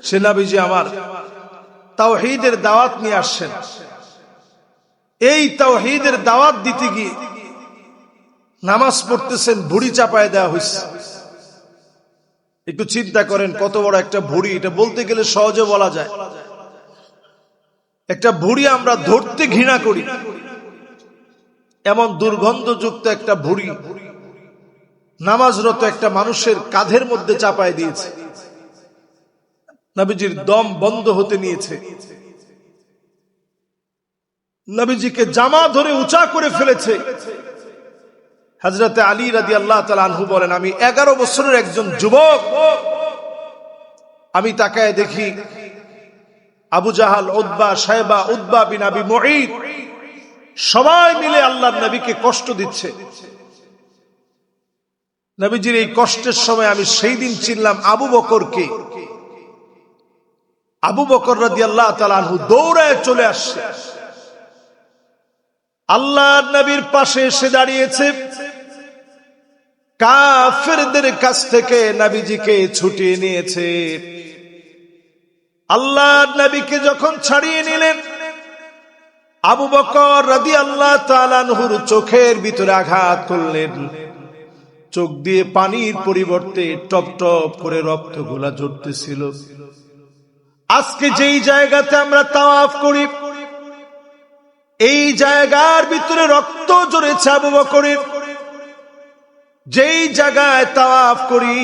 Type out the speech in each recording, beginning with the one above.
সে নবীজি আমার তাওহীদের দাওয়াত নিয়ে আসছেন। এই তাওহীদের দাওয়াত দিতে গিয়ে নামাজ পড়তেছেন, ভুঁড়ি চাপায় দেওয়া হয়েছে। একটু চিন্তা করেন কত বড় একটা ভুঁড়ি। এটা বলতে গেলে সহজে বলা যায়। একটা ভুঁড়ি আমরা ধরতে ঘৃণা করি, এমন দুর্গন্ধযুক্ত একটা ভুঁড়ি নামাজরত একটা মানুষের কাঁধের মধ্যে চাপায় দিয়েছে। নবীজির দম বন্ধ হতে নিয়েছে। নবীজিকে জামা ধরে উঁচা করে ফেলেছে। হযরতে আলী রাদিয়াল্লাহু তাআলা আনহু বলেন, আমি 11 বছরের একজন যুবক, আমি তাকায় দেখি Abu Jahl, Utba, Shaiba, Utba bin Abi Muait সবাই মিলে আল্লাহর নবীকে কষ্ট দিচ্ছে। নবীজির এই কষ্টের সময় আমি সেই দিন চিনলাম আবু বকরকে। আবু বকর রাদিয়াল্লাহু তাআলা আনহু দৌড়ায় চলে আসছে, আল্লাহর নবীর পাশে এসে দাঁড়িয়েছে। কাফেরদের কাছ থেকে নবীজিকে ছুটিয়ে নিয়েছে। আল্লাহর নবীকে যখন ছাড়িয়ে নিলেন, আবু বকর রাদিয়াল্লাহু তাআলা আনহুর চোখের ভিতরে আঘাত করলেন। চোখ দিয়ে পানির পরিবর্তে টপ টপ করে রক্তগুলা ঝরতেছিল। আজকে যেই জায়গাতে আমরা তাওয়াফ করি, এই জায়গার ভিতরে রক্ত ঝরেছে আবু বকরের। যেই জায়গায় তাওয়াফ করি,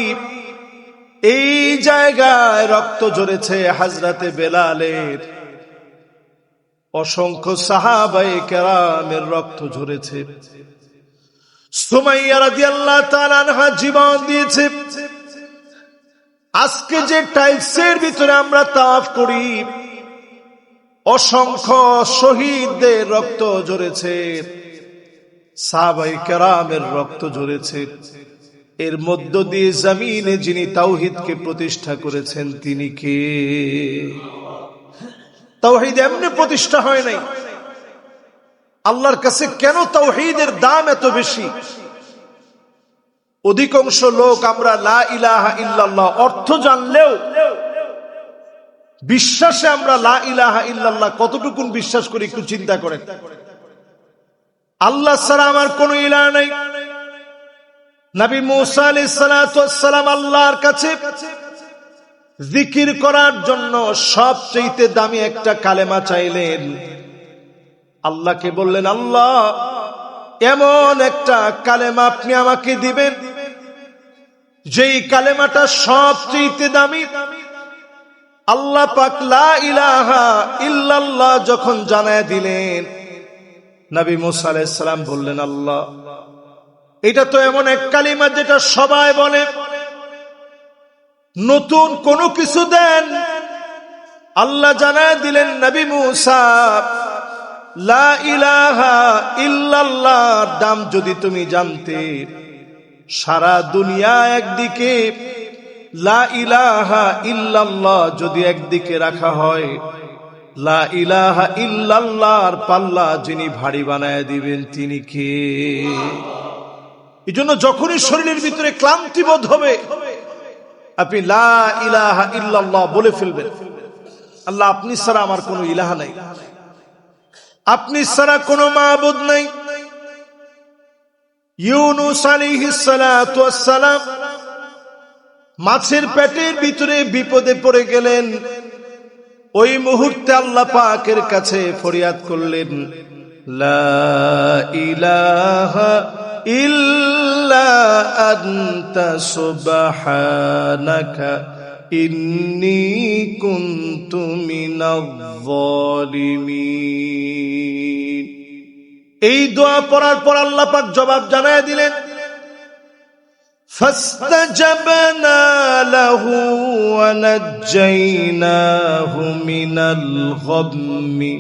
এই জায়গায় রক্ত ঝরেছে হযরতে বেলালের। অসংখ্য সাহাবায়ে কেরামের রক্ত ঝরেছে। সুমাইয়া রাদিয়াল্লাহু তাআলা আনহা জীবন দিয়েছে। আজকে যে টাইলসের ভিতরে আমরা তাওয়াফ করি, অসংখ্য শহীদদের রক্ত ঝরেছে, সাহাবায়ে কেরামের রক্ত ঝরেছে। এর মধ্য দিয়ে জমিনে যিনি তাওহীদকে প্রতিষ্ঠা করেছেন তিনি কে? তাওহীদ এমনি প্রতিষ্ঠা হয় নাই। আল্লাহর কাছে কেন তাওহীদের দাম এত বেশি? অধিকাংশ লোক আমরা লা ইলাহা ইল্লাল্লাহ অর্থ জানলেও বিশ্বাসে আমরা লা ইলাহা ইল্লাল্লাহ কতটুকু বিশ্বাস করি একটু চিন্তা করেন। আল্লাহ ছাড়া আমার কোনো ইলাহ নাই। নবী মুসা আলাইহিস সালাতু ওয়াস সালাম আল্লাহর কাছে জিকির করার জন্য সবচেয়ে দামি একটা কালেমা চাইলেন। আল্লাহকে বললেন, আল্লাহ এমন একটা কালেমা আপনি আমাকে দিবেন যেই কালেমাটা সবচেয়ে দামি। আল্লাহ পাক লা ইলাহা ইল্লাল্লাহ যখন জানায় দিলেন, নবী মুসা আলাইহিস সালাম বললেন, আল্লাহ এটা তো এমন এক কালিমা যেটা সবাই বলে, নতুন কোনো কিছু দেন। আল্লাহ জানায় দিলেন, নবী মুসা লা ইলাহা ইল্লাল্লাহর দাম যদি তুমি জানতে, সারা দুনিয়া একদিকে, লা ইলাহা ইল্লাল্লাহ যদি একদিকে রাখা হয়, লা ইলাহা ইল্লাল্লাহর পাল্লা যিনি ভারী বানায় দিবেন তিনি কে? এই জন্য যখনই শরীরের ভিতরে ক্লান্তি বোধ হবে, আপনি লা ইলাহা ইল্লাল্লাহ বলে ফেলবেন। আল্লাহ আপনি ছাড়া আমার কোনো ইলাহা নাই, আপনি ছাড়া কোনো মাবুদ নাই। ইউনূস আলাইহিস সালাতু ওয়াস সালাম মাছের পেটের ভিতরে বিপদে পড়ে গেলেন। ওই মুহূর্তে আল্লাহ পাকের কাছে ফরিয়াদ করলেন, লা ইলাহা ইল্লা আনতা সুবহানাকা ইন্নী কুনতু মিনাজ জালিমিন। এই দোয়া পড়ার পর আল্লাহ পাক জবাব জানায় দিলেন, ফাস্তাজাবনা লাহু ওয়া নাজ্জাইনাহু মিনাল গাম্মি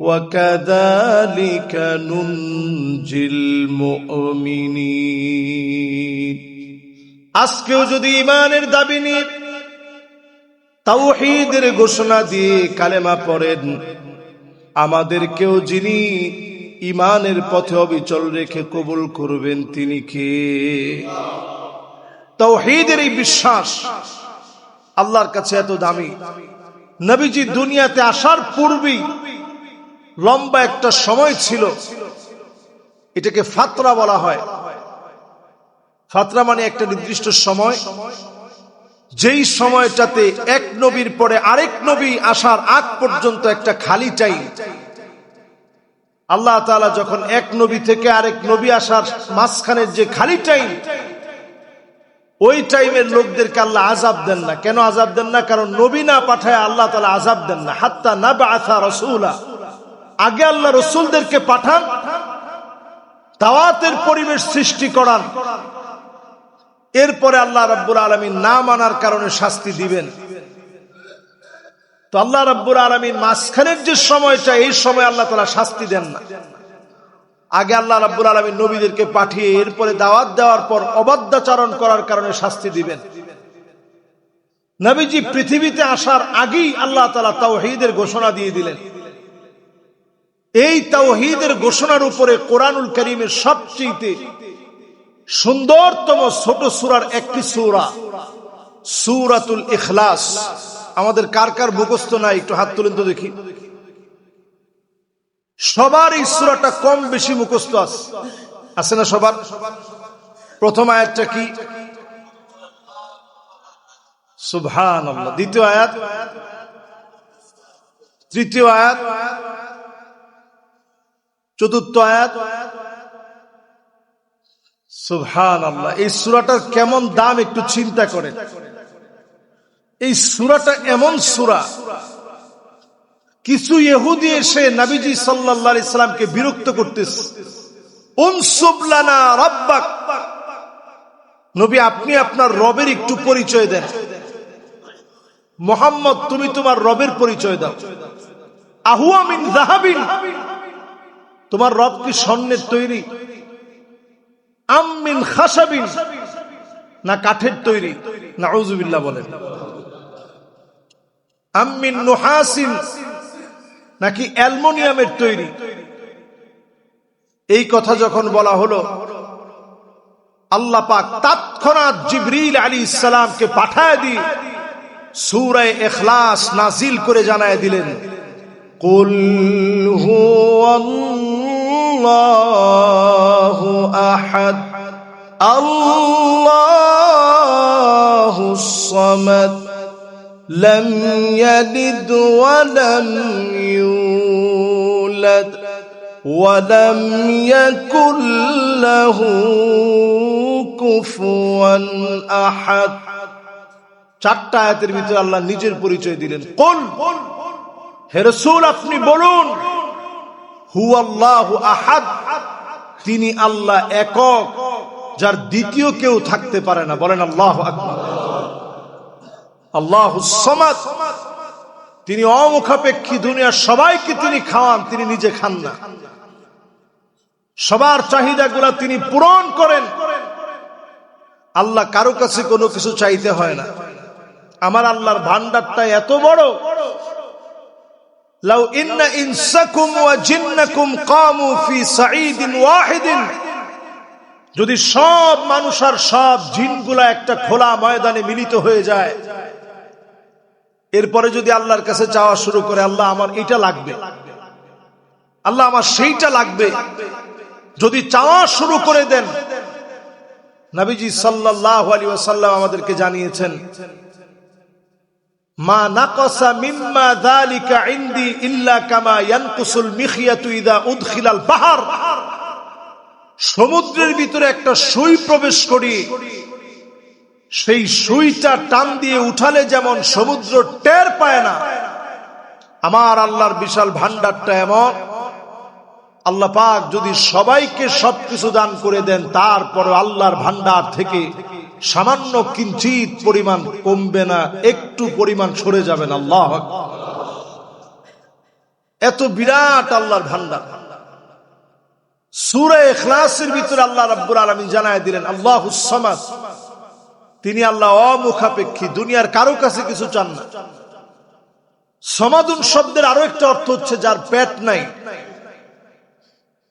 ওয়া কাযালিকা নুনজিল মুমিনিন। আজকেও যদি ঈমানের দাবি নিয়ে তাওহীদের ঘোষণা দিয়ে কালেমা পড়েন, আমাদেরকেও যিনি ঈমানের পথে অবিচল রেখে কবুল করবেন তিনি কে? তাওহীদের এই বিশ্বাস আল্লাহর কাছে এত দামি। নবীজি দুনিয়াতে আসার পূর্বেই লম্বা একটা সময় ছিল, এটাকে ফাতরা বলা হয়। ফাতরা মানে একটা নির্দিষ্ট সময়, যেই সময়টাতে এক নবীর পরে আরেক নবী আসার আগ পর্যন্ত একটা খালি টাইম। আল্লাহ তাআলা যখন এক নবী থেকে আরেক নবী আসার মাঝখানের যে খালি টাইম, ওই টাইমের লোকদেরকে আল্লাহ আযাব দেন না। কেন আযাব দেন না? কারণ নবী না পাঠায় আল্লাহ তাআলা আযাব দেন না। হাত্তা নাবআসা রাসূলা, আগে আল্লাহ রাসূলদেরকে পাঠান, দাওয়াতের পরিবেশ সৃষ্টি করান, এরপরে আল্লাহ রাব্বুল আলামিন না মানার কারণে শাস্তি দিবেন। তো আল্লাহ রাব্বুল আলামিন মাঝখানের যে সময়টা, এই সময় আল্লাহ তাআলা শাস্তি দেন না। আগে আল্লাহ রাব্বুল আলামিন নবীদেরকে পাঠিয়ে এরপরে দাওয়াত দেওয়ার পর অবাধ্যাচরণ করার কারণে শাস্তি দিবেন। নবীজি পৃথিবীতে আসার আগেই আল্লাহ তাআলা তাওহীদের ঘোষণা দিয়ে দিলেন। এই তাওহীদের ঘোষণার উপরে কোরআনুল কারীমের সবচেয়ে সুন্দরতম ছোট সূরার একটি সূরা সূরাতুল ইখলাস। আমাদের কার কার মুখস্থ নাই একটু হাত তুলেন তো দেখি। সবার এই সূরাটা কম বেশি মুখস্থ আছে না সবার? প্রথম আয়াতটা কি? সুবহানাল্লাহ। দ্বিতীয় আয়াত, তৃতীয় আয়াত, চতুর্থ আয়াত। সুবহানাল্লাহ। এই সূরাটার কেমন দাম একটু চিন্তা করেন। এই সূরাটা এমন সূরা, কিছু ইহুদি এসে নবীজি সাল্লাল্লাহু আলাইহি সাল্লামকে বিরক্ত করতেছে। উনসুব লানা রাব্বাক, নবী আপনি আপনার রবের একটু পরিচয় দেন। মুহাম্মদ তুমি তোমার রবের পরিচয় দাও। আহুয়া মিন যাহাবিন, তোমার রব কি স্বর্ণের তৈরি? আম মিন খাশাবিন, না কাঠের তৈরি? নাউযুবিল্লাহ বলেন। আম মিন নুহাসিন, নাকি অ্যালুমিনিয়ামের তৈরি? এই কথা যখন বলা হলো, আল্লাহ পাক তৎক্ষণাৎ জিবরিল আলাইহিস সালামকে পাঠায় দিয়ে সূরা ইখলাস নাজিল করে জানায় দিলেন, কুল হুয়াল্লাহু আহাদ আল্লাহুস সামাদ লাম ইয়ালিদ ওয়া লাম ইউলাদ ওয়া লাম ইয়াকুল লাহু কুফুয়ান আহাদ। চারটা আয়াতের ভিতরে আল্লাহ নিজের পরিচয় দিলেন। কুল, হে রাসূল আপনি বলুন, হুয়াল্লাহু আহাদ, তিনি আল্লাহ একক, যার দ্বিতীয় কেউ থাকতে পারে না। বলেন আল্লাহু আকবার। আল্লাহুস সামাদ, তিনি অমুখাপেক্ষী, দুনিয়ার সবাইকে তিনি খাওয়ান, তিনি নিজে খান না। সবার চাহিদাগুলা তিনি পূরণ করেন। আল্লাহ কারো কাছে কোনো কিছু চাইতে হয় না। আমার আল্লাহর ভান্ডারটা এত বড়, লাউ ইন্না ইনসাকুম ওয়া জিন্নাকুম কামু ফি সাঈদিন ওয়াহিদিন, যদি সব মানুষ আর সব জিনগুলা একটা খোলা ময়দানে মিলিত হয়ে যায়, এরপরে যদি আল্লাহর কাছে চাওয়া শুরু করে, আল্লাহ আমার এটা লাগবে, আল্লাহ আমার সেইটা লাগবে, যদি চাওয়া শুরু করে দেন, নবীজি সাল্লাল্লাহু আলাইহি ওয়াসাল্লাম আমাদেরকে জানিয়েছেন, মা নাকাসা মিম্মা যালিকা ইনদি ইল্লা কামা ইয়ানকুসুল মিখিয়াতু ইযা উদখিলাল বাহর। সমুদ্রের ভিতরে একটা সুই প্রবেশ করি, সেই সুইটা টান দিয়ে উঠালে যেমন সমুদ্র টের পায় না, আমার আল্লাহর বিশাল ভান্ডারটা এমন, আল্লাহ পাক যদি সবাইকে সবকিছু দান করে দেন, তারপরে আল্লাহর ভান্ডার থেকে সামান্য কিঞ্চিত পরিমাণ কমবে না, একটু পরিমাণ সরে যাবেন। আল্লাহু আকবার। এত বিরাট আল্লাহর ভান্ডার। সূরা ইখলাসের ভিতরে আল্লাহ রাব্বুল আলামিন জানায় দিলেন, আল্লাহুস সামাদ, তিনি আল্লাহ অমুখাপেক্ষী, দুনিয়ার কারো কাছে কিছু চান না। সমাদুন শব্দের আরো একটা অর্থ হচ্ছে যার পেট নাই।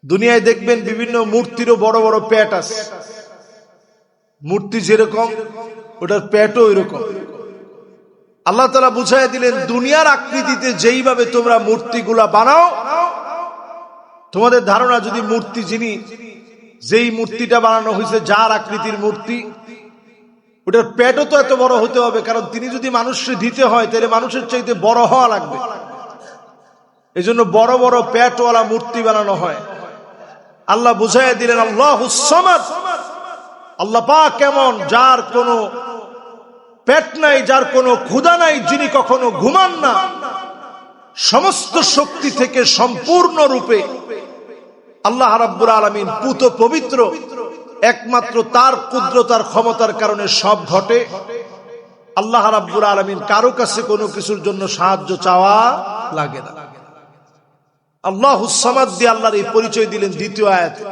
দুনিয়ায় দেখবেন বিভিন্ন মূর্তিরও বড় বড় পেট আছে, মূর্তি যেরকম ওটার পেটও এরকম। আল্লাহ তাআলা বুঝাইয়া দিলেন, দুনিয়ার আকৃতিতে যেইভাবে তোমরা মূর্তিগুলা বানাও, তোমাদের ধারণা যদি মূর্তি যেই মূর্তিটা বানানো হয়েছে, যার আকৃতির মূর্তি, ওটার পেটও তো এত বড় হতে হবে, কারণ তিনি যদি মানুষকে দিতে হয় তাহলে মানুষের চাইতে বড় হওয়া লাগবে। এই জন্য বড় বড় পেটওয়ালা মূর্তি বানানো হয়। আল্লাহ বুঝাইয়া দিলেন আল্লাহুস সামাদ, আল্লাহ পাক কেমন, যার কোনো পেট নাই, যার কোনো ক্ষুধা নাই, যিনি কখনো ঘুমান না, সমস্ত শক্তি থেকে সম্পূর্ণ রূপে আল্লাহ রাব্বুল আলামিন পুত পবিত্র, একমাত্র তার কুদরতার ক্ষমতার কারণে সব ঘটে। আল্লাহ রাব্বুল আলামিন কারো কাছে কোনো কিছুর জন্য সাহায্য চাওয়া লাগে না। আল্লাহুস সামাদ দিয়ে আল্লাহর এই পরিচয় দিলেন দ্বিতীয় আয়াতে।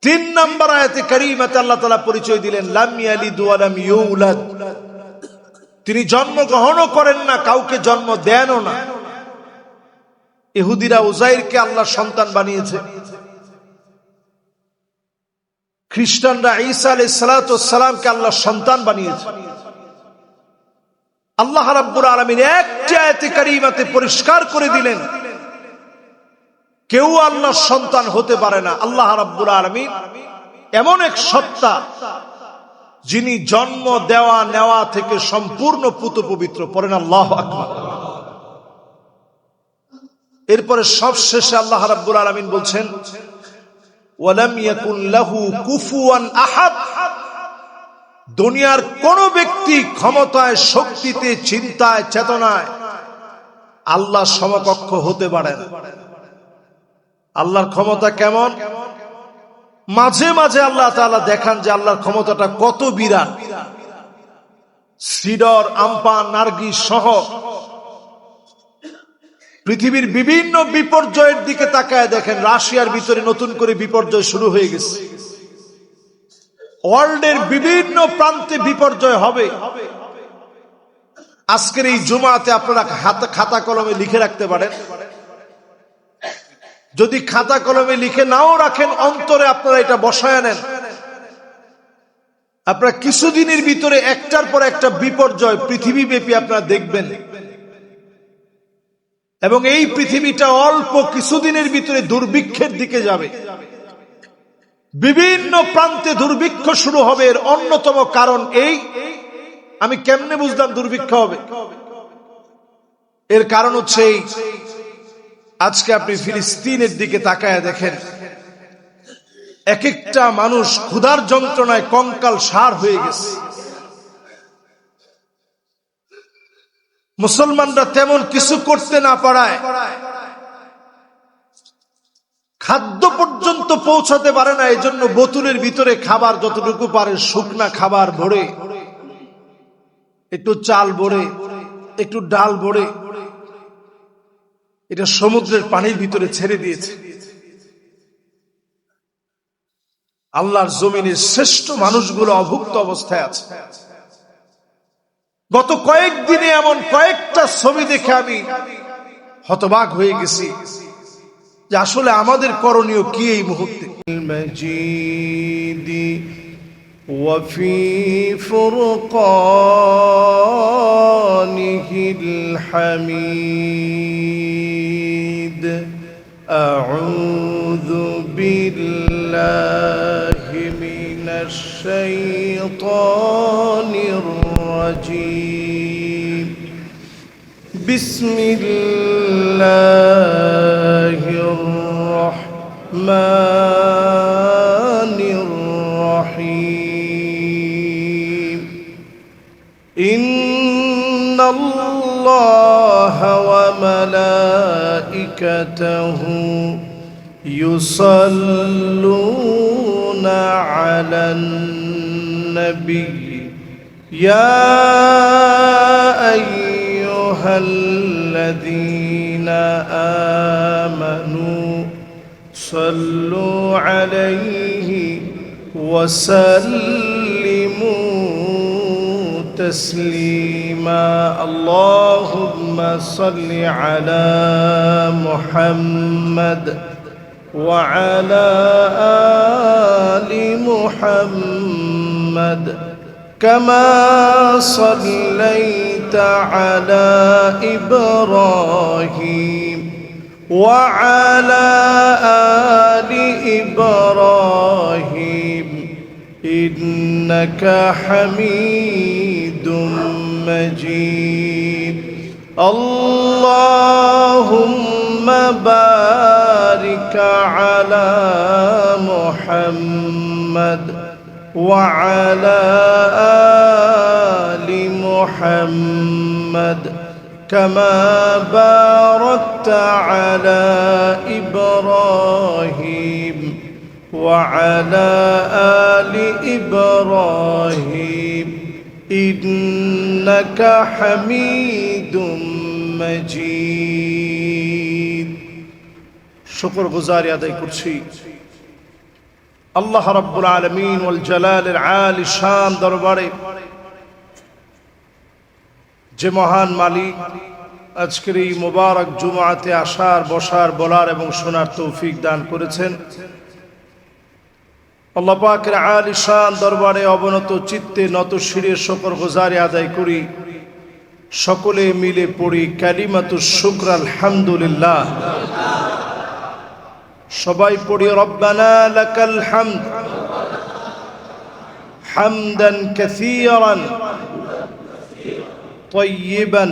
3 নম্বর আয়াতে কারীমাতে আল্লাহ তাআলা পরিচয় দিলেন লাম ইয়ালিদ ওয়া লাম ইউলাদ, তিনি জন্মগ্রহণও করেন না, কাউকে জন্ম দেনও না। ইহুদিরা উজাইরকে আল্লাহ সন্তান বানিয়েছে, খ্রিস্টানরা ঈসা আলাইহিস সালাতু ওয়াস সালামকে আল্লাহ সন্তান বানিয়েছে। আল্লাহ রাব্বুল আলামিন একটি আয়াতে কারীমাতে পরিষ্কার করে দিলেন কেউ আল্লাহর সন্তান হতে পারে না। আল্লাহ রাব্বুল আলামিন এমন এক সত্তা, যিনি জন্ম দেওয়া নেওয়া থেকে সম্পূর্ণ পুত পবিত্র। পড়েন আল্লাহু আকবার। এরপরে সবশেষে আল্লাহ রাব্বুল আলামিন বলছেন ওয়ালাম ইয়াকুন লাহু কুফুয়ান আহাদ, দুনিয়ার কোন ব্যক্তি ক্ষমতায়, শক্তিতে, চিন্তায়, চেতনায় আল্লাহ সমকক্ষ হতে পারে না। আল্লাহর ক্ষমতা কেমন? মাঝে মাঝে আল্লাহ তাআলা দেখান যে আল্লাহর ক্ষমতাটা কত বিরাট। সিডর, আমপান, নার্গিস সহ পৃথিবীর বিভিন্ন বিপর্যয়ের দিকে তাকায় দেখেন, রাশিয়ার ভিতরে নতুন করে বিপর্যয় শুরু হয়ে গেছে। ওয়ার্ল্ডের বিভিন্ন প্রান্তে বিপর্যয় হবে। আজকের এই জুমাতে আপনারা খাতা কলমে লিখে রাখতে পারেন। যদি খাতা কলমে লিখে নাও রাখেন, অন্তরে আপনারা এটা বসায় নেন। আপনারা কিছুদিনের ভিতরে একটার পর একটা বিপর্যয় পৃথিবীব্যাপী আপনারা দেখবেন, এবং এই পৃথিবীটা অল্প কিছুদিনের ভিতরে দুর্ভিক্ষের দিকে যাবে। বিভিন্ন প্রান্তে দুর্ভিক্ষ শুরু হবে। এর অন্যতম কারণ এই, আমি কেমনে বুঝলাম দুর্ভিক্ষ হবে? এর কারণ হচ্ছে এই, আজকে আপনি ফিলিস্তিনের দিকে তাকায় দেখেন, এক একটা মানুষ ক্ষুধার যন্ত্রণায় কঙ্কাল সার হয়ে গেছে। মুসলমানরা তেমন কিছু করতে না পারায় খাদ্য পর্যন্ত পৌঁছাতে পারে না। এই জন্য বোতলের ভিতরে খাবার যতটুকু পারে, শুকনা খাবার ভরে, একটু চাল ভরে, একটু ডাল ভরে, এটা সমুদ্রের পানির ভিতরে ছেড়ে দিয়েছে। আল্লাহর জমিনের শ্রেষ্ঠ মানুষগুলো অভুক্ত অবস্থায় আছে। গত কয়েকদিনে এমন কয়েকটা ছবি দেখে আমি হতবাক হয়ে গেছি যে আসলে আমাদের করণীয় কি এই মুহূর্তে। وفي فرقانه الحميد أعوذ بالله من الشيطان الرجيم بسم الله الرحمن الرحيم إن الله وملائكته يصلون على النبي يا أيها الذين آمنوا صلوا عليه وسلموا تسليما اللهم صل على محمد وعلى آل محمد كما صليت على إبراهيم وعلى آل إبراهيم إنك حميد مجيد اللهم بارك على محمد وعلى آل محمد كما باركت على إبراهيم وعلى آل إبراهيم إنك حميد مجيد شكر গুজারি আদায় করছি আল্লাহ রাব্বুল আলামিন ওয়াল জালালের আলী শান দরবারে, যে মহান মালিক আজকের এই মোবারক জুমআতে আসার, বসার, বলার এবং শোনার তৌফিক দান করেছেন। আল্লাহ পাকের আলী শান দরবারে অবনত চিত্তে নত শিরে শুকর গুজারি আদায় করি। সকলে মিলে পড়ি কালিমাতুশ শুকর আলহামদুলিল্লাহ। সবাই পড়ি রব্বানা লাকাল হামদ হামদান কাসীরান طيبا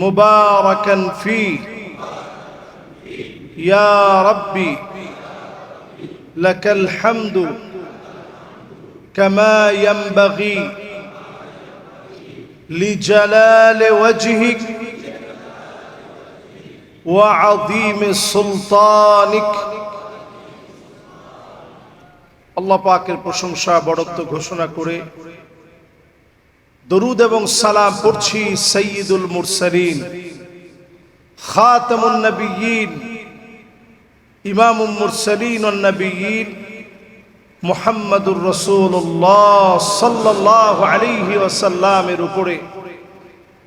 مباركا فيه يا ربي لك الحمد كما ينبغي لجلال وجهك وعظيم سلطانك। আল্লাহ পাকের প্রশংসা বড়ত্ব ঘোষণা করে দরুদ এবং সালাম পড়ছি সাইয়্যিদুল মুরসালিন, খাতামুন নবিয়্যিন, ইমামুল মুরসালিন ওয়ান নবিয়্যিন মুহাম্মাদুর রাসূলুল্লাহ সাল্লাল্লাহু আলাইহি ওয়াসাল্লামের উপরে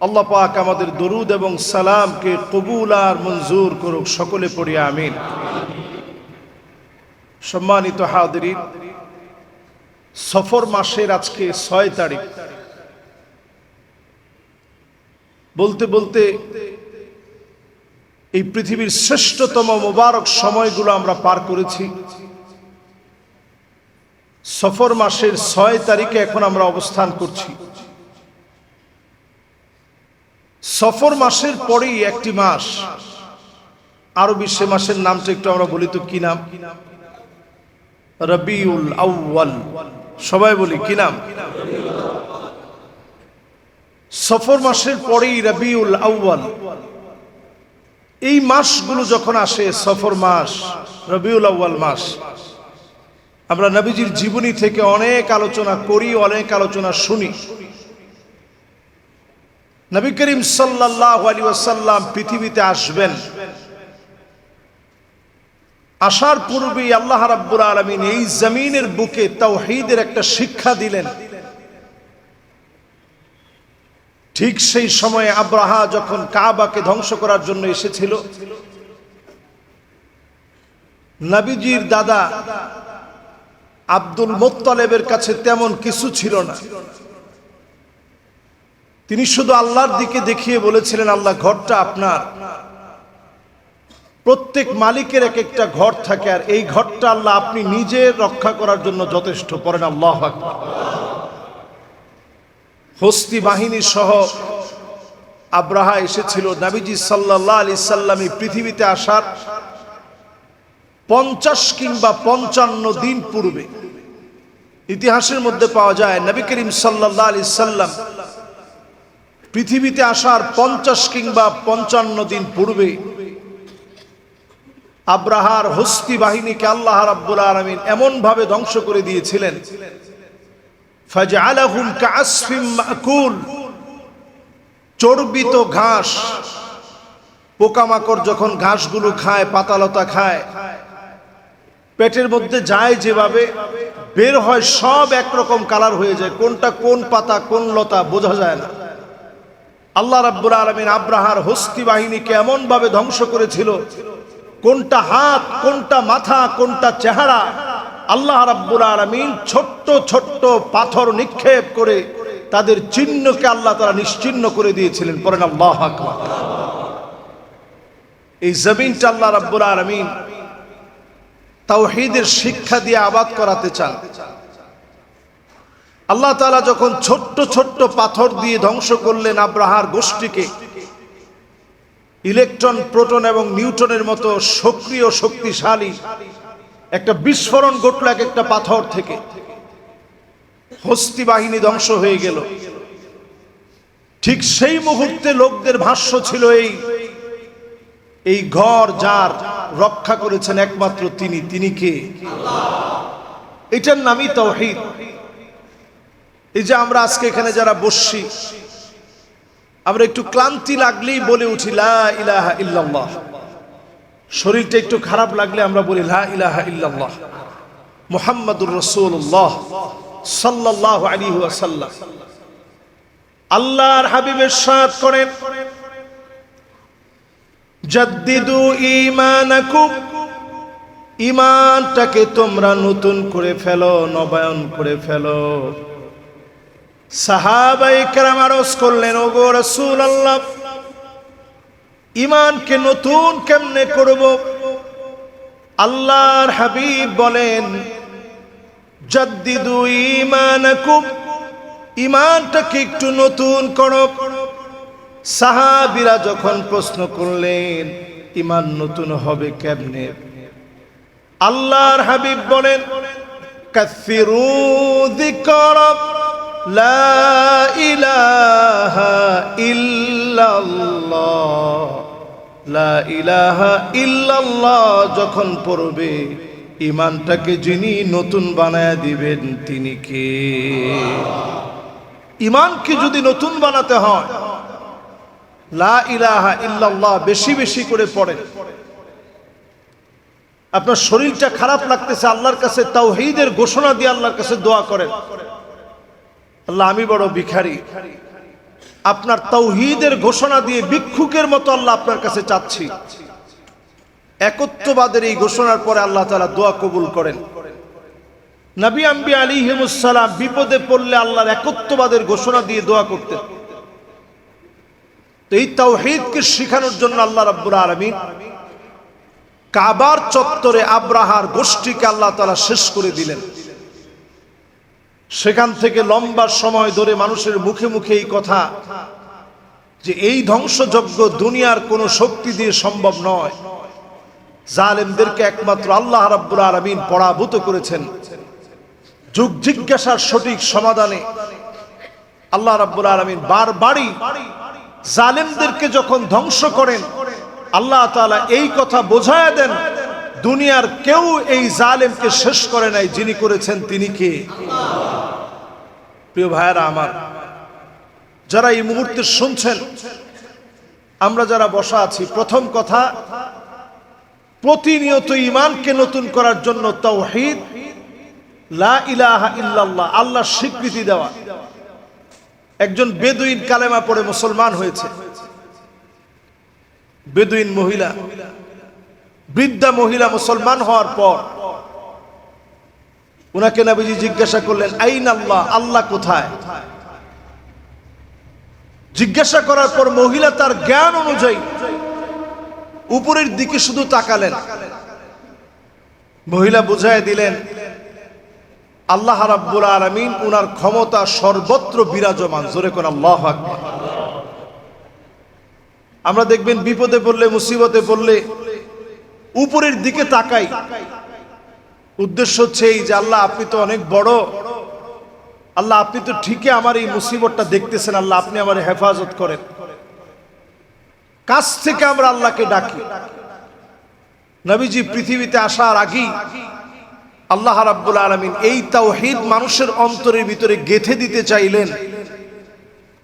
আল্লাহ পাক আমাদের দরুদ এবং সালামকে কবুল আর মঞ্জুর করুক। সকলে পড়ি আমিন। সম্মানিত হাজিরিন, সফর মাসের আজকে 6 তারিখ। বলতে বলতে এই পৃথিবীর শ্রেষ্ঠতম মোবারক সময়গুলো আমরা পার করেছি। সফর মাসের 6 তারিখে এখন আমরা অবস্থান করছি। সফর মাসের পরেই একটি মাস, আরবি সে মাসের নামটা একটু আমরা বলি তো, কি নাম? রবিউল আউয়াল। সবাই বলি কি নাম? সফর মাসের পরেই রবিউল আউয়াল। এই মাসগুলো যখন আসে, সফর মাস, রবিউল আউয়াল মাস, আমরা নবীজির জীবনী থেকে অনেক আলোচনা করি, অনেক আলোচনা শুনি। নবী করিম সাল্লাল্লাহু আলাইহি ওয়াসাল্লাম পৃথিবীতে আসবেন, আসার পূর্বেই আল্লাহ রাব্বুল আলামিন এই জমিনের বুকে তাওহীদের একটা শিক্ষা দিলেন। ঠিক সেই সময়ে আব্রাহা যখন কাবাকে ধ্বংস করার জন্য এসেছিল, নবীজির দাদা আব্দুল মুত্তালিবের কাছে তেমন কিছু ছিল না। তিনি শুধু আল্লাহর দিকে দেখিয়ে বলেছিলেন, আল্লাহ ঘরটা আপনার। প্রত্যেক মালিকের এক একটা ঘর থাকে, আর এই ঘরটা আল্লাহ আপনি নিজে রক্ষা করার জন্য যথেষ্ট। পড়েন আল্লাহু আকবার। হস্তি বাহিনী সহ আব্রাহা এসেছিল নবীজি সাল্লাল্লাহু আলাইহি সাল্লাম পৃথিবীতে আসার 50 কিংবা 55 দিন পূর্বে। ইতিহাসের মধ্যে পাওয়া যায় নবী করিম সাল্লাল্লাহু আলাইহি সাল্লাম পৃথিবীতে আসার 50 কিংবা 55 দিন পূর্বে আব্রাহার হস্তি বাহিনীকে আল্লাহ রাব্বুল আলামিন এমন ভাবে ধ্বংস করে দিয়েছিলেন, ফাজআলাহুম কাআসফিম মাকুল। চর্বিত ঘাস, পোকামাকড় যখন ঘাসগুলো খায়, পাতালতা খায়, পেটের মধ্যে যায় যেভাবে, বের হয় সব একরকম কালার হয়ে যায়। কোনটা কোন পাতা কোন লতা বোঝা যায় না। আল্লাহ রাব্বুল আলামিন আব্রাহার হস্তি বাহিনীকে এমন ভাবে ধ্বংস করেছিল, কোনটা হাত, কোনটা মাথা, কোনটা চেহারা আল্লাহ রাব্বুল আলামিন ছোট্ট ছোট্ট পাথর নিক্ষেপ করে তাদের চিহ্নকে আল্লাহ তাআলা নিশ্চিহ্ন করে দিয়েছিলেন। পড়েন আল্লাহু আকবার। এই জমিনটা আল্লাহ রাব্বুল আলামিন তাওহীদের শিক্ষা দিয়ে আবাদ করাতে চান। আল্লাহ তাআলা যখন ছোট্ট ছোট্ট পাথর দিয়ে ধ্বংস করলেন আব্রাহার গোষ্ঠীকে, ইলেকট্রন, প্রোটন এবং নিউটনের মতো সক্রিয় শক্তিশালী একটা বিস্ফোরণ ঘটল এক একটা পাথর থেকে, হস্তি বাহিনী ধ্বংস হয়ে গেল। ঠিক সেই মুহূর্তে লোকদের ভাষ্য ছিল এই ঘর যার রক্ষা করেছেন একমাত্র তিনি কে? এটার নামই তাওহীদ। এই যে আমরা আজকে এখানে যারা বসছি, আমরা একটু ক্লান্তি লাগলেই বলে উঠি লা ইলাহা ইল্লাল্লাহ, শরীরটা একটু খারাপ লাগলে আমরা বলি লা ইলাহা ইল্লাল্লাহ মুহাম্মাদুর রাসূলুল্লাহ সাল্লাল্লাহু আলাইহি ওয়াসাল্লাম। আল্লাহর হাবিব ইরশাদ করেন, জাদ্দিদু ঈমানাকুম, ঈমানটাকে তোমরা নতুন করে ফেলো, নবায়ন করে ফেলো। সাহাবায়ে কেরাম আরজ করলেন, ওগো রাসূলুল্লাহ, ঈমানকে নতুন কেমনে করব? আল্লাহর হাবিব বলেন, জাদ্দিদু ঈমানাকুম, ঈমানটাকে একটু নতুন করো। সাহাবীরা যখন প্রশ্ন করলেন ঈমান নতুন হবে কেমনে, আল্লাহর হাবিব বলেন, কাসসিরু যিকরা লা ইলাহা ইল্লাল্লাহ, লা ইলাহা ইল্লাল্লাহ যখন পড়বে, ঈমানটাকে যিনি নতুন বানায় দিবেন তিনি কে? ঈমানকে যদি নতুন বানাতে হয় লা ইলাহা ইল্লাল্লাহ বেশি বেশি করে পড়েন। আপনার শরীরটা খারাপ লাগতেছে, আল্লাহর কাছে তাওহীদের ঘোষণা দিয়ে আল্লাহর কাছে দোয়া করেন, আল্লাহ আমি বড় ভিখারি, আপনার তাওহীদের ঘোষণা দিয়ে ভিক্ষুকের মতো আল্লাহ আপনার কাছে চাচ্ছি। একত্ববাদের এই ঘোষণার পরে আল্লাহ তাআলা দোয়া কবুল করেন। নবী আম্বিয়া আলাইহিমুস সালাম বিপদে পড়লে আল্লাহর একত্ববাদের ঘোষণা দিয়ে দোয়া করতেন। তো এই তাওহীদকে শেখানোর জন্য আল্লাহ রাব্বুল আলামিন কাবার চত্বরে আব্রাহার গোষ্ঠীকে আল্লাহ তাআলা শেষ করে দিলেন। সেখান থেকে লম্বা সময় ধরে মানুষের মুখে মুখে এই কথা যে এই ধ্বংসযজ্ঞ দুনিয়ার কোনো শক্তি দিয়ে সম্ভব নয়, জালেমদেরকে একমাত্র আল্লাহ রাব্বুল আলামিন পরাভূত করেছেন। যুগ জিজ্ঞাসার সঠিক সমাধানে আল্লাহ রাব্বুল আলামিন বারবারই জালেমদেরকে যখন ধ্বংস করেন, আল্লাহ তাআলা এই কথা বোঝায় দেন, দুনিয়ার কেউ এই জালেমকে শেষ করে নাই, যিনি করেছেন তিনি কে? প্রিয় ভাইয়েরা আমার, যারা এই মুহূর্তে শুনছেন, আমরা যারা বসা আছি, প্রথম কথা, প্রতিনিয়ত ঈমানকে নতুন করার জন্য তাওহীদ, লা ইলাহা ইল্লাল্লাহ, আল্লাহর স্বীকৃতি দেওয়া। একজন বেদুইন কালেমা পড়ে মুসলমান হয়েছে। বেদুইন মহিলা, বৃদ্ধা মহিলা মুসলমান হওয়ার পর উনাকে নবীজি জিজ্ঞাসা করলেন, আইন আল্লাহ, আল্লাহ কোথায়? জিজ্ঞাসা করার পর মহিলা তার জ্ঞান অনুযায়ী উপরের দিকে শুধু তাকালেন। মহিলা বুঝায় দিলেন আল্লাহ রাব্বুল আলামিন উনার ক্ষমতা সর্বত্র বিরাজমান। জোরে কোন আল্লাহু আকবার। আমরা দেখবেন বিপদে পড়লে, মুসিবতে পড়লে উপরের দিকে তাকাই, উদ্দেশ্য হচ্ছে এই যে আল্লাহ আপনি তো অনেক বড়, আল্লাহ আপনি তো ঠিকই আমার এই মুসিবতটা দেখতেছেন, আল্লাহ আপনি আমার হেফাজত করেন। কাছ থেকে আমরা আল্লাহকে ডাকি। নবীজি পৃথিবীতে আসার আগেই আল্লাহ রাব্বুল আলামিন এই তাওহীদ মানুষের অন্তরের ভিতরে গেঁথে দিতে চাইলেন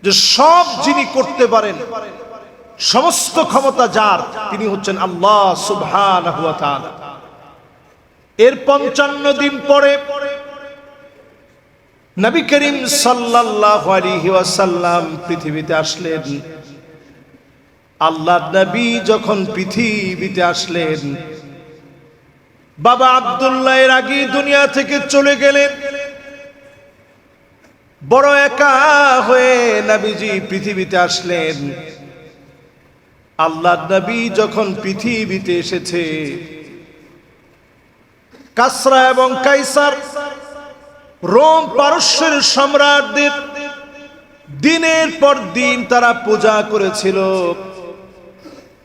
যে সব যিনি করতে পারেন, সমস্ত ক্ষমতা যার, তিনি হচ্ছেন আল্লাহ সুবহানাহু ওয়া তাআলা। এর 55 দিন পরে নবী করিম সাল্লাল্লাহু আলাইহি ওয়াসাল্লাম পৃথিবীতে আসলেন। আল্লাহর নবী যখন পৃথিবীতে আসলেন, বাবা আব্দুল্লাহ এর আগে দুনিয়া থেকে চলে গেলেন। বড় একা হয়ে নবীজি পৃথিবীতে আসলেন। আল্লাহর নবী যখন পৃথিবীতে এসেছে, কাসরা এবং কাইসার রোম পারস্যের সম্রাটদের দিনের পর দিন তারা পূজা করেছিল।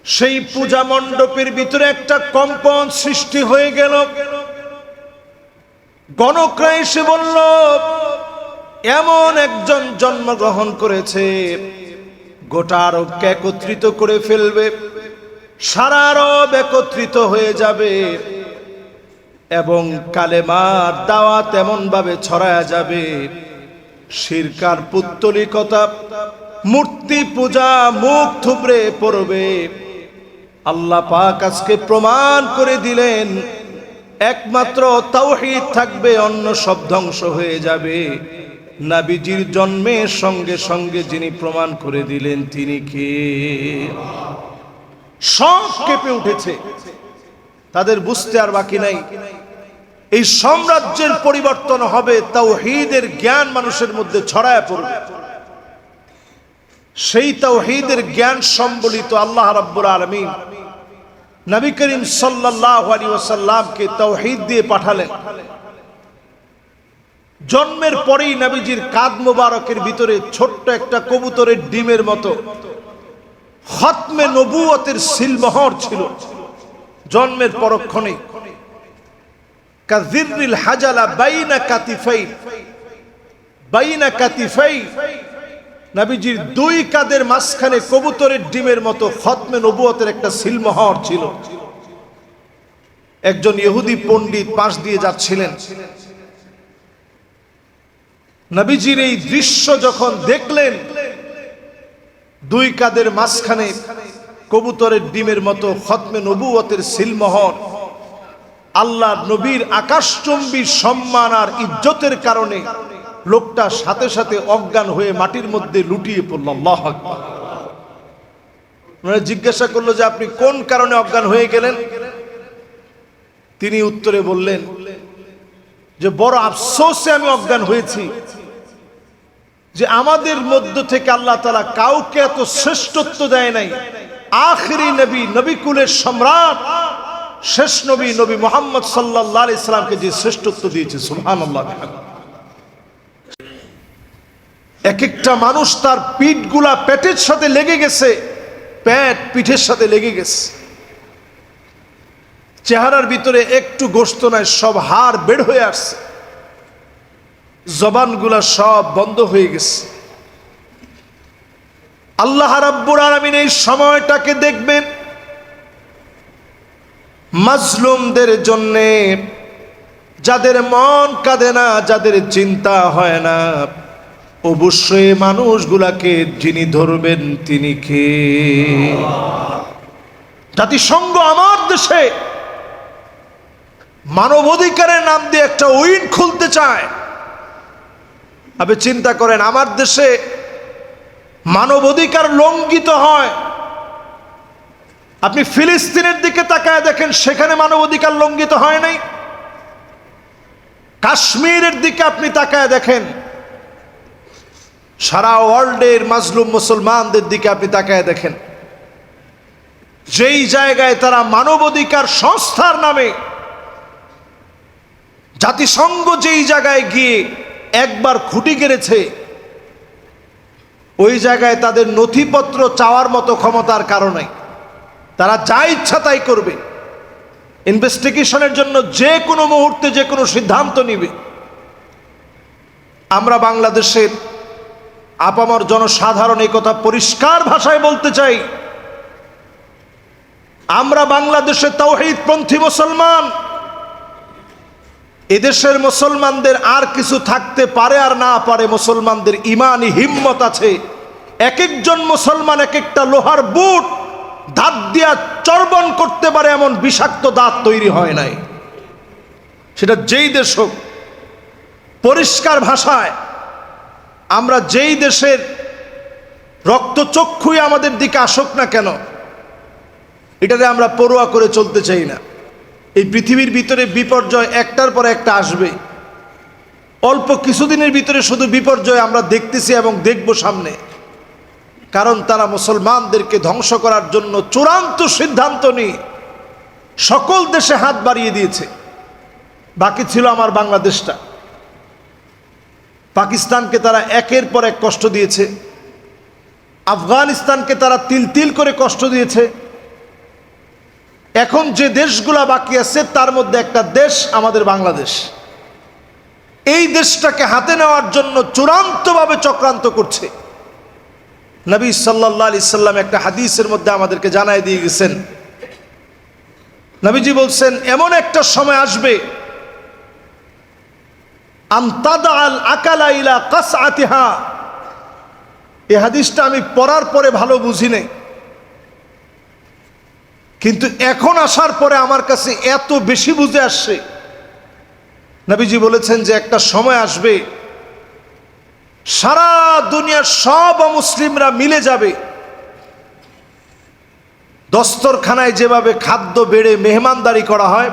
সেই পূজা মণ্ডপের ভিতরে একটা কম্পন সৃষ্টি হয়ে গেল। গণকরা এসে বলল, এমন একজন জন্মগ্রহণ করেছে, গোটা আরবকে একত্রিত করে ফেলবে, সারা আরব একত্রিত হয়ে যাবে এবং কালেমার দাওয়াত এমন ভাবে ছড়ায়া যাবে, শিরকার পুত্তলিকতা মূর্তি পূজা মুখ থুবড়ে পড়বে। আল্লাহ পাক আজকে প্রমাণ করে দিলেন, একমাত্র তাওহীদ থাকবে, অন্য সব ধ্বংস হয়ে যাবে। নবীজির জন্মের সঙ্গে সঙ্গে যিনি প্রমাণ করে দিলেন তিনি কে? সব কেঁপে উঠেছে, তাদের বুঝতে আর বাকি নাই। এই সাম্রাজ্যের পরিবর্তন হবে, তাওহীদের জ্ঞান মানুষের মধ্যে ছড়ায় পড়বে। সেই তাওহীদের জ্ঞান সম্বলিত আল্লাহ রাব্বুল আলামিন নবী করিম সাল্লাল্লাহু আলাইহি ওয়াসাল্লামকে তাওহীদ দিয়ে পাঠালেন। জন্মের পরেই নবীজির কাঁধ মোবারকের ভিতরে ছোট্ট একটা কবুতরের ডিমের মতো খতমে নবুয়তের সিলমোহর ছিল। জন্মের পরক্ষণেই কাযিররিল হাজালা বাইনা কাতিফাই নবীজির দুই কাঁধের মাঝখানে কবুতরের ডিমের মতো খতমে নবুয়তের একটা সিলমোহর ছিল। একজন ইহুদি পণ্ডিত পাশ দিয়ে যাচ্ছিলেন। নবীজির এই দৃশ্য যখন দেখলেন, দুই কাঁধের মাঝখানে কবুতরের ডিমের মতো খতমে নবুয়তের সিলমোহর, আল্লাহ নবীর আকাশচুম্বী সম্মান আর ইজ্জতের কারণে লোকটা সাথে সাথে অজ্ঞান হয়ে মাটির মধ্যে লুটিয়ে পড়ল। আল্লাহু আকবার। জিজ্ঞাসা করলো যে আপনি কোন কারণে অজ্ঞান হয়ে গেলেন? তিনি উত্তরে বললেন যে বড় আফসোসে আমি অজ্ঞান হয়েছি যে আমাদের মধ্য থেকে আল্লাহ তাআলা কাউকে এত শ্রেষ্ঠত্ব দেয় নাই। আখিরি নবী, নবী কুলের সম্রাট, শেষ নবী নবী মুহাম্মদ সাল্লাল্লাহু আলাইহি সাল্লামকে যে শ্রেষ্ঠত্ব দিয়েছে, সুবহানাল্লাহ। এক একটা মানুষ তার পিঠগুলা পেটের সাথে লেগে গেছে, পেট পিঠের সাথে লেগে গেছে, চেহারার ভিতরে একটু গোশত নাই, সব হাড় বের হয়ে আসছে, জবানগুলা সব বন্ধ হয়ে গেছে। আল্লাহ রাব্বুল আলামিন এই সময়টাকে দেখবেন মাজলুমদের জন্য, যাদের মন কাঁদে না, যাদের চিন্তা হয় না, অবশ্যই মানুষগুলাকে যিনি ধরবেন তিনি কে? জাতিসংঘ আমার দেশে মানবাধিকারের নাম দিয়ে একটা উইং খুলতে চায়। আপনি চিন্তা করেন, আমার দেশে মানবাধিকার লঙ্ঘিত হয়। আপনি ফিলিস্তিনের দিকে তাকায় দেখেন, সেখানে মানবাধিকার লঙ্ঘিত হয় নাই। কাশ্মীরের দিকে আপনি তাকায় দেখেন, সারা ওয়ার্ল্ডের মাজলুম মুসলমানদের দিকে আপনি তাকায় দেখেন, যেই জায়গায় তারা মানবাধিকার সংস্থার নামে, জাতিসংঘ যেই জায়গায় গিয়ে একবার খুঁটি গেড়েছে, ওই জায়গায় তাদের নথিপত্র চাওয়ার মতো ক্ষমতার কারণে তারা যা ইচ্ছা তাই করবে। ইনভেস্টিগেশনের জন্য যে কোনো মুহূর্তে যে কোনো সিদ্ধান্ত নিবে। আমরা বাংলাদেশের আপামর জনসাধারণ এই কথা পরিষ্কার ভাষায় বলতে চাই, আমরা বাংলাদেশে তাওহীদপন্থী মুসলমান। এদেশের মুসলমানদের আর কিছু থাকতে পারে আর না পারে, মুসলমানদের ইমানি হিম্মত আছে। এক একজন মুসলমান এক একটা লোহার বুট দাঁত দিয়া চর্বণ করতে পারে, এমন বিষাক্ত দাঁত তৈরি হয় নাই, সেটা যেই দেশ হোক। পরিষ্কার ভাষায় আমরা যেই দেশের রক্তচক্ষুই আমাদের দিকে আসুক না কেন, এটাতে আমরা পরোয়া করে চলতে চাই না। এই পৃথিবীর ভিতরে বিপর্যয় একটার পর একটা আসবে। অল্প কিছুদিনের ভিতরে শুধু বিপর্যয় আমরা দেখতেছি এবং দেখব সামনে, কারণ তারা মুসলমানদেরকে ধ্বংস করার জন্য চূড়ান্ত সিদ্ধান্ত নিয়ে সকল দেশে হাত বাড়িয়ে দিয়েছে। বাকি ছিল আমার বাংলাদেশটা। পাকিস্তানকে তারা একের পর এক কষ্ট দিয়েছে, আফগানিস্তানকে তারা তিল তিল করে কষ্ট দিয়েছে। এখন যে দেশগুলা বাকি আছে তার মধ্যে একটা দেশ আমাদের বাংলাদেশ। এই দেশটাকে হাতে নেওয়ার জন্য চূড়ান্তভাবে চক্রান্ত করছে। নবী সাল্লাল্লাহু আলাইহি সাল্লাম একটা হাদিসের মধ্যে আমাদেরকে জানায় দিয়ে গেছেন, নবীজি বলছেন এমন একটা সময় আসবে আমতাদাল আকালা ইলা কাসআতিহা। এই হাদিসটা আমি পড়ার পরে ভালো বুঝি নাই, কিন্তু এখন আসার পরে আমার কাছে এত বেশি বুঝে আসছে। নবীজি বলেছেন যে একটা সময় আসবে সারা দুনিয়ার সব মুসলিমরা মিলে যাবে, দস্তরখানায় যেভাবে খাদ্য বেড়ে মেহমানদারি করা হয়,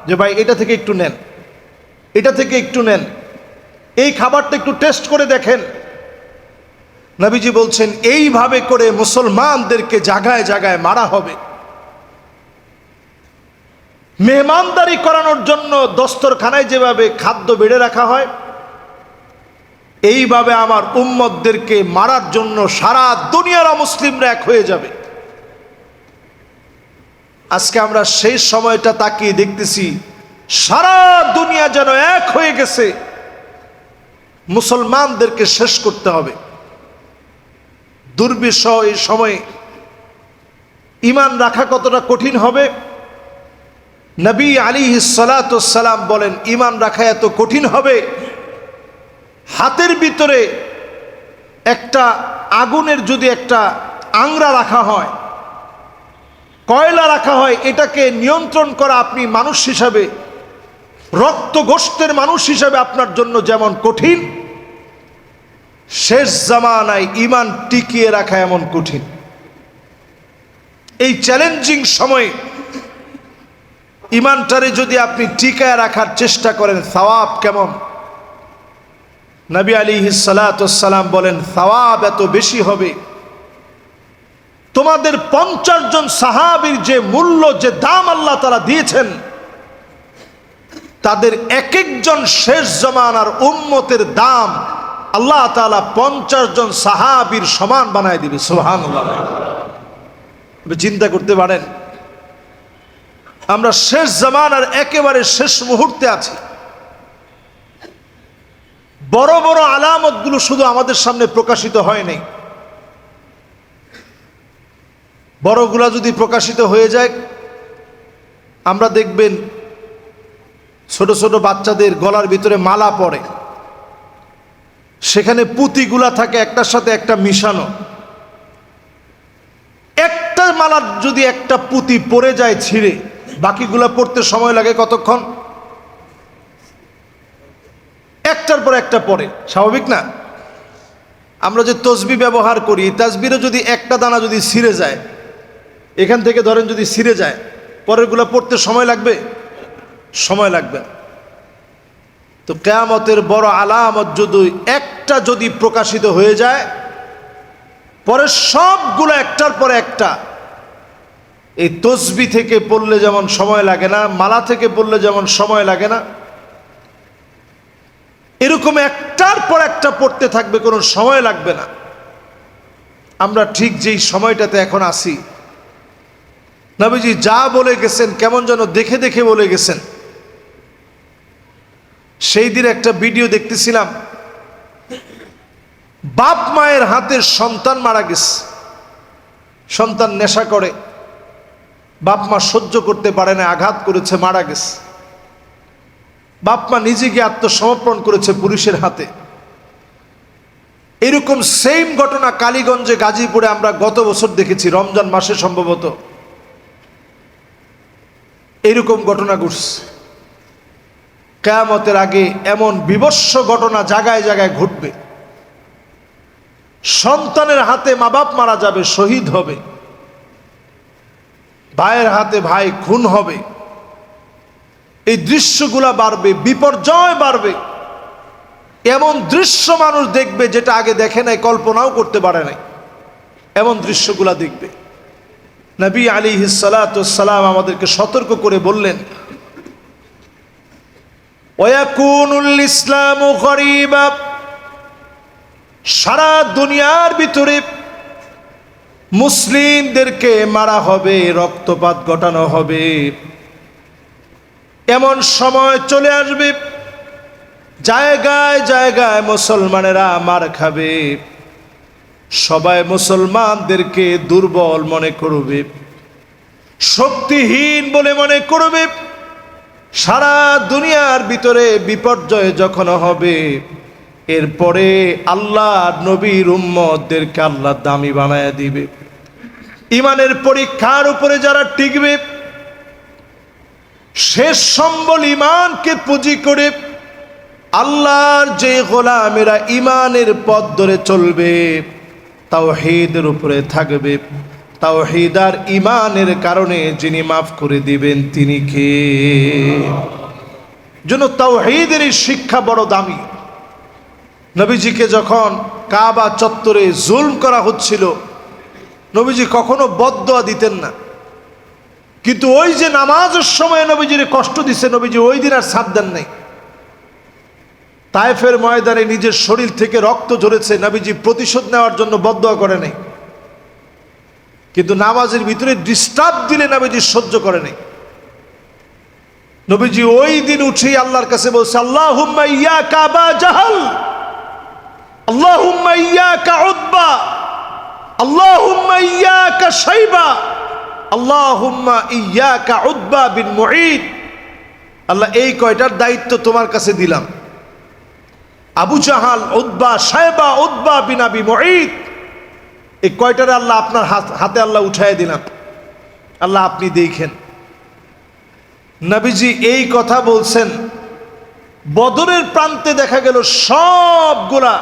যে ভাই এটা থেকে একটু নেন, এটা থেকে একটু নেন, এই খাবারটা একটু টেস্ট করে দেখেন। নবীজি বলছেন এইভাবে করে মুসলমানদেরকে জায়গায় জায়গায় মারা হবে। মেহমানদারি করানোর জন্য দস্তরখানায় যেভাবে খাদ্য বেড়ে রাখা হয়, এইভাবে আমার উম্মতদেরকে মারার জন্য সারা দুনিয়ার মুসলিমরা এক হয়ে যাবে। আজকে আমরা সেই সময়টা তাকিয়ে দেখতেছি, সারা দুনিয়া যেন এক হয়ে গেছে, মুসলমানদেরকে শেষ করতে হবে। দুর্বিষহ এই সময়ে ঈমান রাখা কতটা কঠিন হবে। নবী আলাইহিস সালাতু ওয়াস সালাম বলেন ঈমান রাখা এত কঠিন হবে, হাতের ভিতরে একটা আগুনের যদি একটা আংরা রাখা হয়, কয়লা রাখা হয়, এটাকে নিয়ন্ত্রণ করা আপনি মানুষ হিসাবে, রক্ত গোশতের মানুষ হিসাবে আপনার জন্য যেমন কঠিন, শেষ জামানায় ঈমান টিকিয়ে রাখা এমন কঠিন। এই চ্যালেঞ্জিং সময়ে ঈমানটারে যদি আপনি টিকায় রাখার চেষ্টা করেন, সওয়াব কেমন। নবী আলাইহিস সালাতু ওয়াস সালাম বলেন সওয়াব এত বেশি হবে, তোমাদের 50 জন সাহাবীর যে মূল্য, যে দাম আল্লাহ তাআলা দিয়েছেন, তাদের এক একজন শেষ জামানার উম্মতের দাম আল্লাহ তাআলা 50 জন সাহাবীর সমান বানায় দিবে। সুবহানাল্লাহ। চিন্তা করতে পারেন, আমরা শেষ জামানার একেবারে শেষ মুহূর্তে আছি। বড় বড় আলামতগুলো শুধু আমাদের সামনে প্রকাশিত হয় নাই, বড়গুলা যদি প্রকাশিত হয়ে যায়, আমরা দেখবেন ছোট ছোট বাচ্চাদের গলার ভিতরে মালা পড়ে, সেখানে পুঁতিগুলা থাকে একটার সাথে একটা মিশানো। একটা মালার যদি একটা পুঁতি পড়ে যায় ছিঁড়ে, বাকিগুলা পড়তে সময় লাগে কতক্ষণ? একটার পর একটা পড়ে, স্বাভাবিক না? আমরা যে তসবিহ ব্যবহার করি, তাসবিরে যদি একটা দানা যদি ছিঁড়ে যায়, এখান থেকে ধরেন যদি ছিঁড়ে যায়, পরেরগুলা পড়তে সময় লাগবে? সময় লাগবে। তো কিয়ামতের বড় আলামত যদি একটা যদি প্রকাশিত হয়ে যায়, পরে সবগুলো একটার পর একটা। এই তসবিহ থেকে পড়লে যেমন সময় লাগে না, মালা থেকে পড়লে যেমন সময় লাগে না, এরকম একটার পর একটা পড়তে থাকবে, কোনো সময় লাগবে না। আমরা ঠিক যেই সময়টাতে এখন আছি, নবীজি যা বলে গেছেন কেমন যেন দেখে দেখে বলে গেছেন। সেই দিন একটা ভিডিও দেখতেছিলাম, বাপ মায়ের হাতের সন্তান মারা গেছে। সন্তান নেশা করে, বাপ মা সহ্য করতে পারে না, আঘাত করেছে, মারা গেছে। বাপ মা নিজে গিয়ে আত্মসমর্পণ করেছে পুলিশের হাতে। এরকম সেম ঘটনা কালীগঞ্জে, গাজীপুরে আমরা গত বছর দেখেছি, রমজান মাসে সম্ভবত এরকম ঘটনা ঘটছে। কিয়ামতের আগে এমন বিভৎস ঘটনা জায়গায় জায়গায় ঘটবে। সন্তানের হাতে মা বাপ মারা যাবে, শহীদ হবে। ভাইয়ের হাতে ভাই খুন হবে। এই দৃশ্যগুলা বাড়বে, বিপর্যয় বাড়বে। এমন দৃশ্য মানুষ দেখবে যেটা আগে দেখে নাই, কল্পনাও করতে পারে নাই। এমন দৃশ্যগুলা দেখবে। নবী আলাইহিস সালাতু ওয়াস সালাম আমাদেরকে সতর্ক করে বললেন, ওয়াকুনুল ইসলামু গরীবা, সারা দুনিয়ার ভিতরে মুসলিমদেরকে মারা হবে, রক্তপাত ঘটানো হবে। এমন সময় চলে আসবে জায়গায় জায়গায় মুসলমানেরা মার খাবে, সবাই মুসলমানদেরকে দুর্বল মনে করবে, শক্তিহীন বলে মনে করবে। সারা দুনিয়ার ভিতরে বিপর্যয় যখন হবে, এরপরে আল্লাহ নবীর উম্মতদেরকে আল্লাহ দামি বানায় দিবে। ইমানের পরীক্ষার উপরে যারা টিকবে, শেষ সম্বল ইমানকে পুঁজি করে আল্লাহর যে গোলামেরা ইমানের পথ ধরে চলবে, তাওহীদের উপরে থাকবে, তাওহীদ আর ইমানের কারণে যিনি মাফ করে দিবেন তিনি কে? জন্য তাওহীদের এই শিক্ষা বড় দামি। নবীজিকে যখন কাবা চত্বরে জুলম করা হচ্ছিল, নবীজি কখনো বদদোয়া দিতেন না, কিন্তু ওই যে নামাজের সময় নবীজির কষ্ট দিছে, নবীজি ওই দিন আর সাথ দেন নাই। তায়েফের ময়দানে নিজের শরীর থেকে রক্ত ঝরেছে, নবীজি প্রতিশোধ নেওয়ার জন্য বদদোয়া করে নাই, কিন্তু নামাজের ভিতরে ডিস্টার্ব দিলে নবীজি সহ্য করে নাই। নবীজি ওই দিন উঠেই আল্লাহর কাছে বলছে, আল্লাহুম্মা ইয়াকা আবা জাহাল, আল্লাহুম্মা ইয়াকা উতবা, আল্লাহুম্মা ইয়াকা শাইবা, আল্লাহুম্মা ইয়াকা উতবা বিন মুঈদ। আল্লাহ এই কয়টার দায়িত্ব তোমার কাছে দিলাম, Abu Jahl, Utba, শাইবা, Utba bin আবি মুঈদ, এই কয়টারে আল্লাহ আপনার হাতে আল্লাহ উঠায় দিলাম, আল্লাহ আপনি দেখেন। নবীজি এই কথা বলছেন, বদরের প্রান্তে দেখা গেল সবগুলা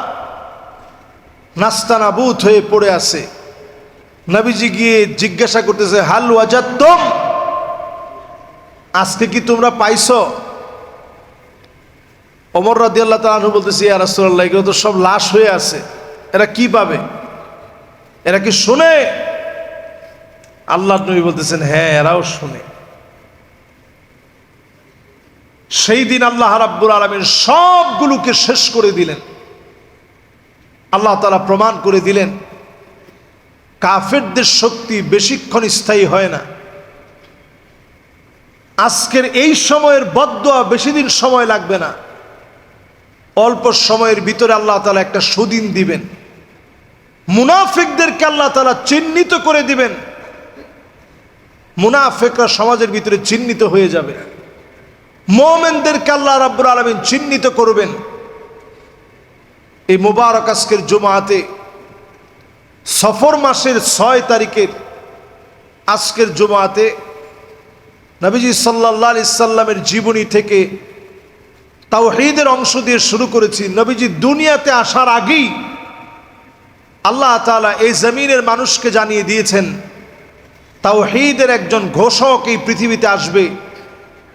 নাস্তানাবুদ হয়ে পড়ে আছে। নবীজি গিয়ে জিজ্ঞাসা করতেছে, হাল ওয়াজাদতুম, আজকে কি তোমরা পাইছো? ওমর রাদিয়াল্লাহু তাআলা আনহু বলতেছে, ইয়া রাসূলুল্লাহ, এগুলো তো সব লাশ হয়ে আছে, এরা কি পাবে? এরা কি শুনে? আল্লাহর নবী বলতেছেন, হ্যাঁ এরাও শুনে। সেই দিন আল্লাহ রাব্বুল আলামিন সবগুলোকে শেষ করে দিলেন। আল্লাহ তাআলা প্রমাণ করে দিলেন, কাফেরদের শক্তি বেশিক্ষণ স্থায়ী হয় না। আজকের এই সময়ের বদদোয়া বেশি দিন সময় লাগবে না, অল্প সময়ের ভিতরে আল্লাহ তাআলা একটা সুদিন দিবেন। মুনাফিকদেরকে আল্লাহ তাআলা চিহ্নিত করে দিবেন, মুনাফিকরা সমাজের ভিতরে চিহ্নিত হয়ে যাবে। মুমিনদেরকে আল্লাহ রাব্বুল আলামিন চিহ্নিত করবেন। এই মুবারক আজকের জুমাতে, সফর মাসের 6 তারিখের আজকের জুমাতে নবীজি সাল্লাল্লাহু আলাইহি সাল্লামের জীবনী থেকে তাওহীদের অংশ দিয়ে শুরু করেছি। নবীজি দুনিয়াতে আসার আগেই আল্লাহ তাআলা এই জমিনের মানুষকে জানিয়ে দিয়েছেন, তাওহীদের একজন ঘোষক এই পৃথিবীতে আসবে,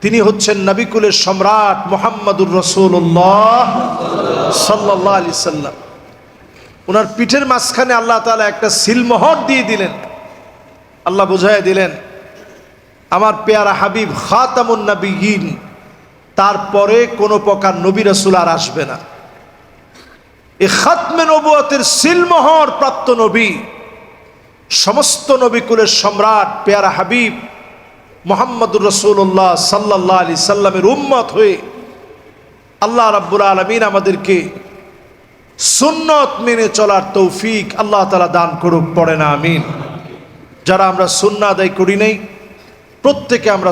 তিনি হচ্ছেন নবিকুলের সম্রাট মুহাম্মদুর রাসূলুল্লাহ সাল্লাল্লাহু আলাইহি সাল্লাম। ওনার পিঠের মাঝখানে আল্লাহ তাআলা একটা সিলমোহর দিয়ে দিলেন। আল্লাহ বুঝাইয়া দিলেন, আমার পেয়ারা হাবিব খাতামুন নবিয়্যিন, তারপরে কোনো প্রকার নবী রাসূল আর আসবে না। এই খাতমে নবুয়তের সিলমোহর প্রাপ্ত নবী, সমস্ত নবিকুলের সম্রাট পেয়ারা হাবিব মুহাম্মদুর রাসূলুল্লাহ সাল্লাল্লাহু আলাইহি সাল্লামের উম্মত হয়ে আল্লাহ রাব্বুল আলামিন আমাদেরকে সুন্নত মেনে চলার তৌফিক আল্লাহ তাআলা দান করুক, পড়ে না আমিন। যারা আমরা সুন্নাহ আদায় করি নাই, প্রত্যেকে আমরা